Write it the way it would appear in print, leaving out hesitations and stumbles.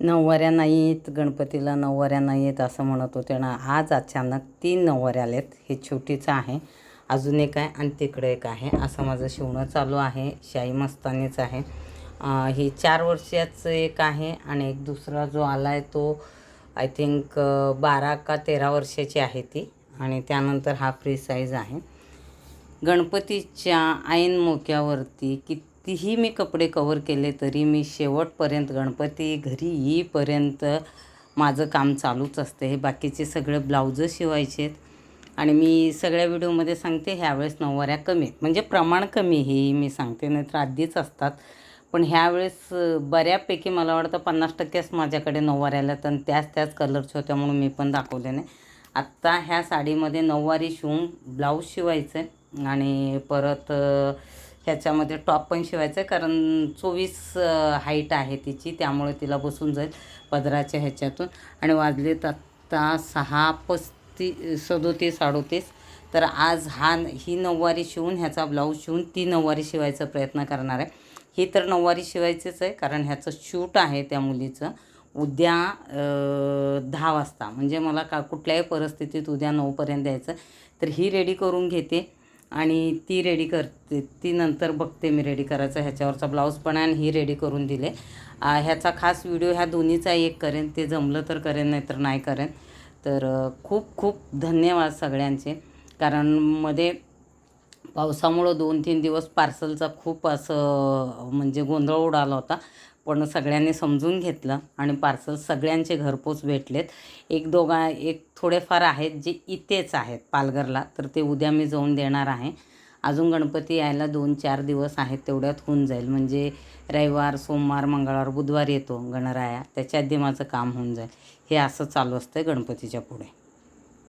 नऊवाऱ्या नाही येत गणपतीला, नऊवाऱ्या नाही येत असं म्हणत होते ना. आज अचानक 3 नऊवाऱ्या आलेत. हे छोटीचं आहे, अजून एक आहे आणि तिकडे एक आहे. असं माझं शिवणं चालू आहे. शाही मस्तानीच आहे. ही 4 वर्षाचं एक आहे आणि एक दुसरा जो आला आहे तो आय थिंक 12 का 13 वर्षाची आहे ती. आणि त्यानंतर हा फ्री साईज आहे. गणपतीच्या ऐन मोक्यावरती कितीही मी कपडे कवर केले तरी मी शेवटपर्यंत गणपती घरी येईपर्यंत माझं काम चालूच असते. हे बाकीचे सगळे ब्लाउजं शिवायचे आहेत आणि मी सगळ्या व्हिडिओमध्ये सांगते ह्यावेळेस नऊवाऱ्या कमी आहेत, म्हणजे प्रमाण कमी हे मी सांगते, नाही तर आधीच असतात. पण ह्यावेळेस बऱ्यापैकी मला वाटतं 50%च माझ्याकडे नऊवाऱ्या आल्यात आणि त्याच कलरच्या होत्या म्हणून मी पण दाखवले नाही. आत्ता ह्या साडीमध्ये नऊवारी शिवून ब्लाऊज शिवायचं आहे आणि परत ह्याच्यामध्ये टॉप पण शिवायचं आहे, कारण 24 हाईट आहे तिची, त्यामुळे तिला बसून जाईल पदराच्या ह्याच्यातून. आणि वाजलेत आत्ता 6:37-38. तर आज ही नऊवारी शिवून ह्याचा ब्लाऊज शिवून ती नऊवारी शिवायचा प्रयत्न करणार आहे. ही तर नऊवारी शिवायचीच आहे, कारण ह्याचं शूट आहे त्या मुलीचं उद्या 10 वाजता, म्हणजे मला कुठल्याही परिस्थितीत उद्या 9पर्यंत द्यायचं. तर ही रेडी करून घेते आणि ती रेडी करते, ती नंतर बघते मी रेडी करायचं. ह्याच्यावरचा ब्लाऊज पण आहे आणि ही रेडी करून दिले. ह्याचा खास व्हिडिओ ह्या दोन्हीचा एक करेन, ते जमलं तर करेन, नाही तर नाही करेन. तर खूप खूप धन्यवाद सगळ्यांचे, कारण मध्ये पावसामुळं 2-3 दिवस पार्सलचा खूप असं म्हणजे गोंधळ उडाला होता. पण सगळ्यांनी समजून घेतलं आणि पार्सल सगळ्यांचे घरपोच भेटलेत. एक थोडेफार आहेत जे इथेच आहेत पालघरला, तर ते उद्या मी जाऊन देणार आहे. अजून गणपती यायला 2-4 दिवस आहेत, तेवढ्यात होऊन जाईल. म्हणजे रविवार, सोमवार, मंगळवार, बुधवार येतो गणराया, त्याच्या आधी माझं काम होऊन जाईल. हे असं चालू असतं गणपतीच्या पुढे.